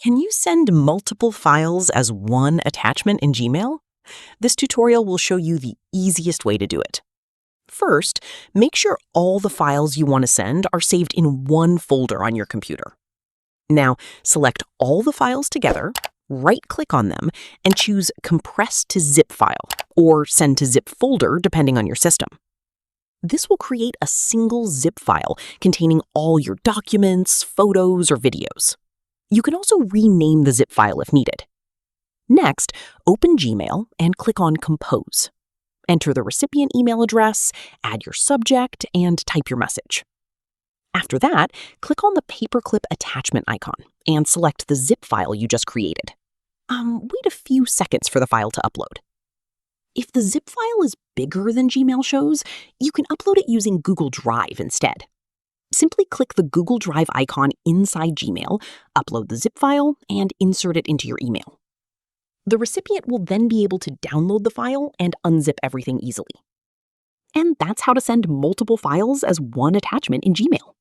Can you send multiple files as one attachment in Gmail? This tutorial will show you the easiest way to do it. First, make sure all the files you want to send are saved in one folder on your computer. Now, select all the files together, right-click on them, and choose Compress to Zip File, or Send to Zip Folder, depending on your system. This will create a single zip file containing all your documents, photos, or videos. You can also rename the zip file if needed. Next, open Gmail and click on Compose. Enter the recipient email address, add your subject, and type your message. After that, click on the paperclip attachment icon and select the zip file you just created. Wait a few seconds for the file to upload. If the zip file is bigger than Gmail shows, you can upload it using Google Drive instead. Simply click the Google Drive icon inside Gmail, upload the zip file, and insert it into your email. The recipient will then be able to download the file and unzip everything easily. And that's how to send multiple files as one attachment in Gmail.